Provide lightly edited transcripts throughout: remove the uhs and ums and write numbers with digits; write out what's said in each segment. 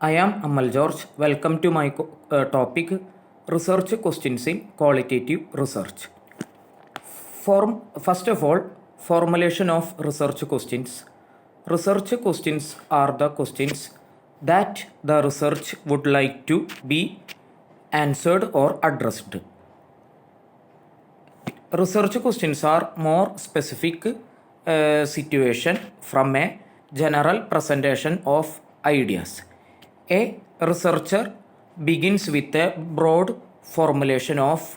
I am Amal George. Welcome to my topic Research Questions in Qualitative Research. First of all, formulation of research questions. Research questions are the questions that the research would like to be answered or addressed. Research questions are more specific situation from a general presentation of ideas. A researcher begins with a broad formulation of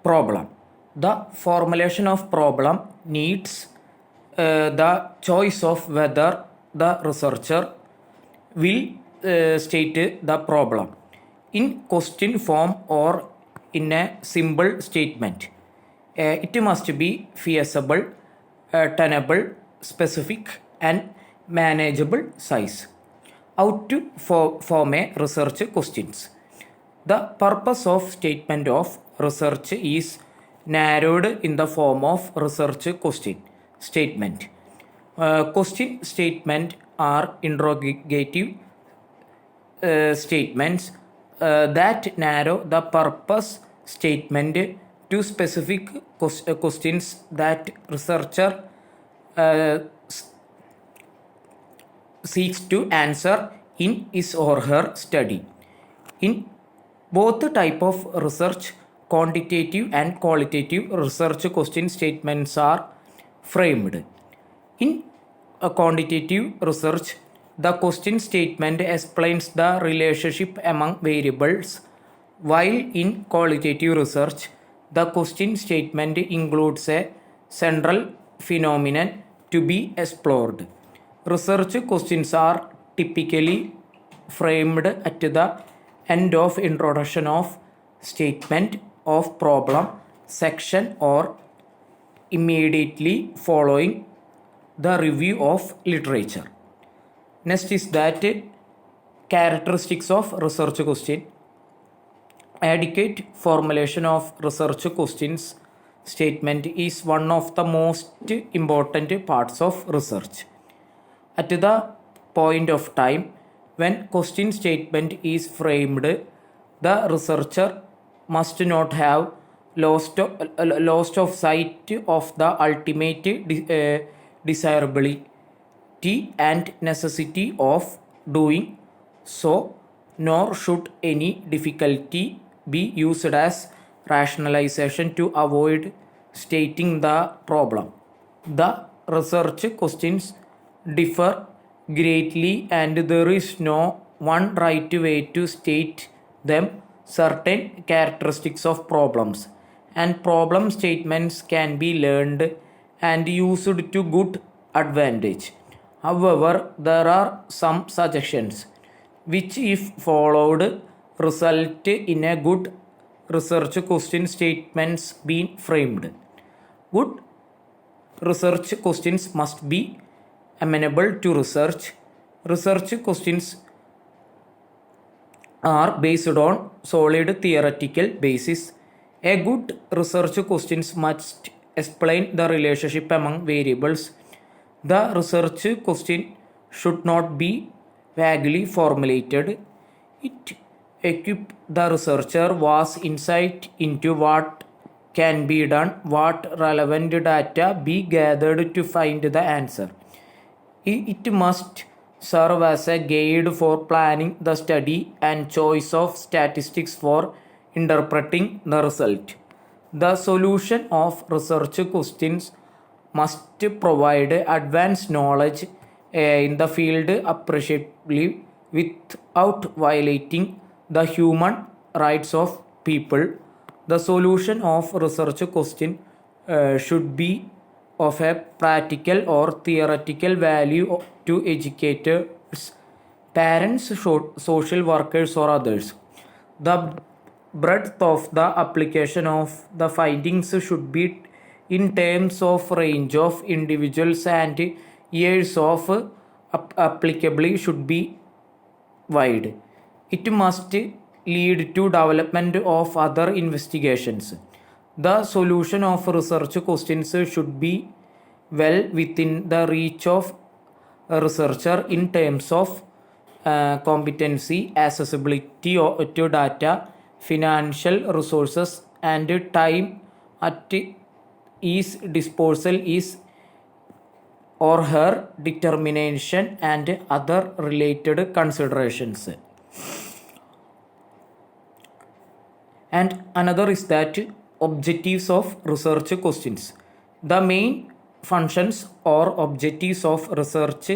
problem. The formulation of problem needs the choice of whether the researcher will state the problem in question form or in a simple statement. It must be feasible, tenable, specific, and manageable size. How to form a research questions. The purpose of statement of research is narrowed in the form of research question statement. Question statement are interrogative statements that narrow the purpose statement to specific questions that researcher seeks to answer in his or her study. In both type of research, quantitative and qualitative research question statements are framed. In a quantitative research, the question statement explains the relationship among variables, while in qualitative research, the question statement includes a central phenomenon to be explored. Research questions are typically framed at the end of introduction of statement of problem section or immediately following the review of literature. Next is that characteristics of research question. Adequate formulation of research questions statement is one of the most important parts of research. At the point of time when question statement is framed, the researcher must not have lost of sight of the ultimate desirability and necessity of doing so, nor should any difficulty be used as rationalization to avoid stating the problem. The research questions differ greatly and there is no one right way to state them. Certain characteristics of problems and problem statements can be learned and used to good advantage. However, there are some suggestions which if followed result in a good research question statements being framed. Good research questions must be amenable to research. Research questions are based on solid theoretical basis. A good research questions must explain the relationship among variables. The research question should not be vaguely formulated. It equip the researcher with insight into what can be done, what relevant data be gathered to find the answer. It must serve as a guide for planning the study and choice of statistics for interpreting the result. The solution of research questions must provide advanced knowledge in the field appreciably without violating the human rights of people. The solution of research question should be of a practical or theoretical value to educators, parents, social workers, or others. The breadth of the application of the findings should be in terms of range of individuals and years of applicability should be wide. It must lead to development of other investigations. The solution of research questions should be well within the reach of a researcher in terms of competency, accessibility to data, financial resources, and time at his disposal is or her determination and other related considerations. And another is that objectives of research questions. The main functions or objectives of research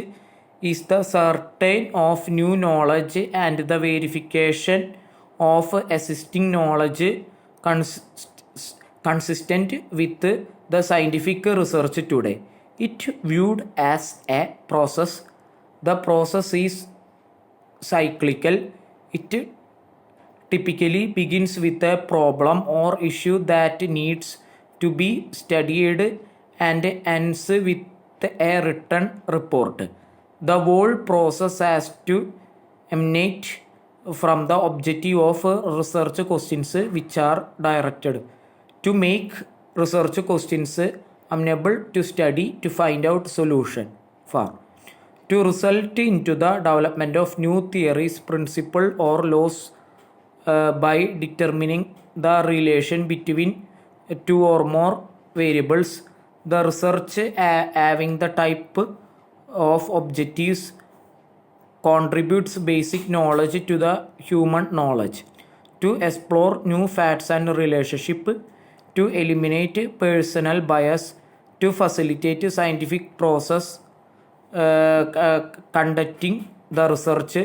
is the certain of new knowledge and the verification of existing knowledge consistent with the scientific research today. It viewed as a process. The process is cyclical. It typically begins with a problem or issue that needs to be studied and ends with a written report. The whole process has to emanate from the objective of research questions which are directed to make research questions amenable to study to find out solution for to result into the development of new theories, principle or laws by determining the relation between two or more variables. The research having the type of objectives contributes basic knowledge to the human knowledge, to explore new facts and relationship, to eliminate personal bias, to facilitate scientific process conducting the research.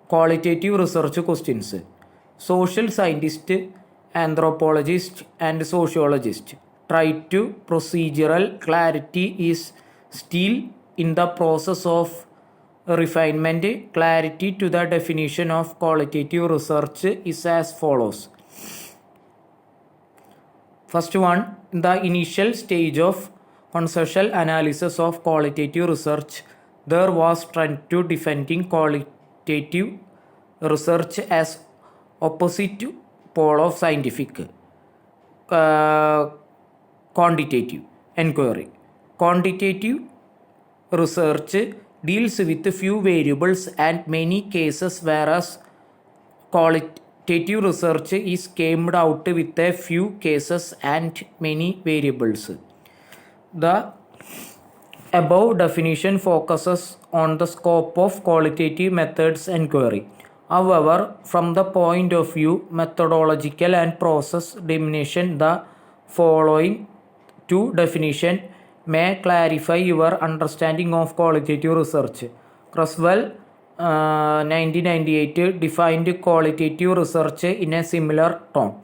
Qualitative research questions. Social scientists, anthropologists, and sociologists try to procedural clarity is still in the process of refinement. Clarity to the definition of qualitative research is as follows. First one, the initial stage of conceptual analysis of qualitative research, there was trend to defending qualitative research as opposite pole of scientific quantitative inquiry. Quantitative research deals with few variables and many cases, whereas qualitative research is carried out with a few cases and many variables. The above definition focuses on the scope of qualitative methods inquiry. However, from the point of view methodological and process dimension, the following two definitions may clarify your understanding of qualitative research. Creswell, 1998, defined qualitative research in a similar tone.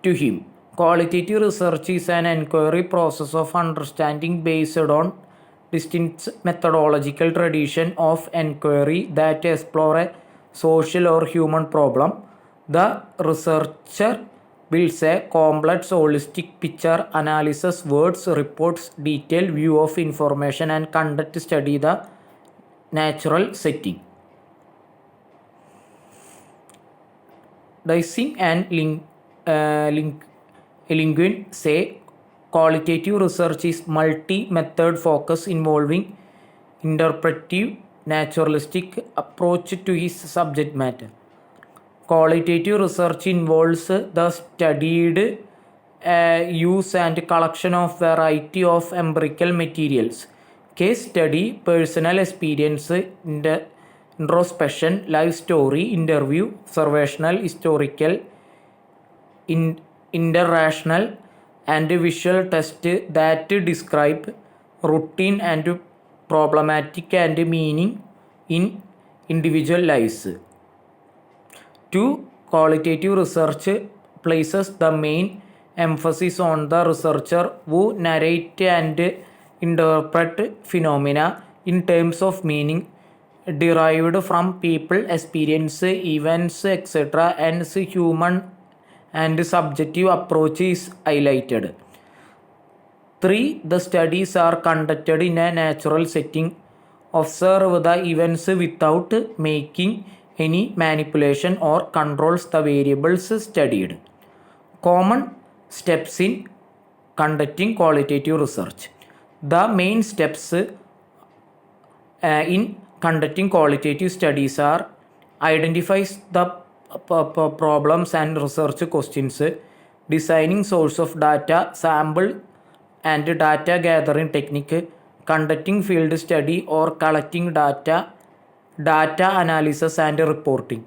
To him, qualitative research is an inquiry process of understanding based on distinct methodological tradition of inquiry that explore a social or human problem. The researcher builds a complex holistic picture, analyzes words, reports, detailed view of information and conduct study the natural setting. Dicing and Linguin say qualitative research is multi-method focus involving interpretive naturalistic approach to his subject matter. Qualitative research involves the studied use and collection of variety of empirical materials, case study, personal experience, introspection, life story, interview, observational, historical, interrational, and visual test that describe routine and problematic and meaning in individual lives. 2. Qualitative research places the main emphasis on the researcher who narrate and interpret phenomena in terms of meaning derived from people, experience, events, etc. and human and subjective approach is highlighted. 3. The studies are conducted in a natural setting. Observe the events without making any manipulation or controls the variables studied. Common steps in conducting qualitative research. The main steps in conducting qualitative studies are identifies the problems and research questions, designing source of data, sample and data gathering technique, conducting field study or collecting data, data analysis and reporting.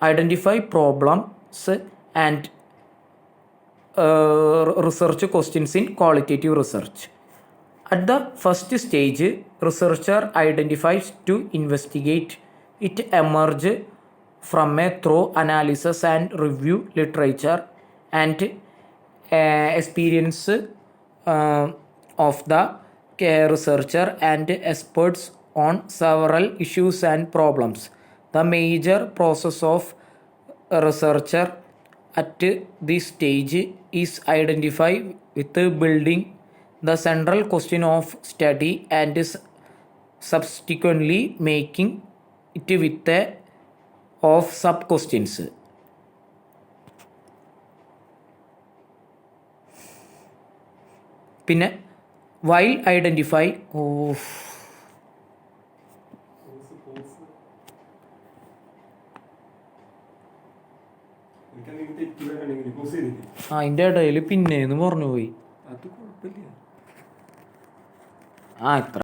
Identify problems and research questions in qualitative research. At the first stage, researcher identifies to investigate. It emerge from a thorough analysis and review literature and experience of the researcher and experts on several issues and problems. The major process of a researcher at this stage is identify with building the central question of study and subsequently making it with a of sub questions. പിന്നെ while identify അതിൻ്റെ ഇടയിൽ പിന്നേന്ന് പറഞ്ഞു പോയി. ഇത്ര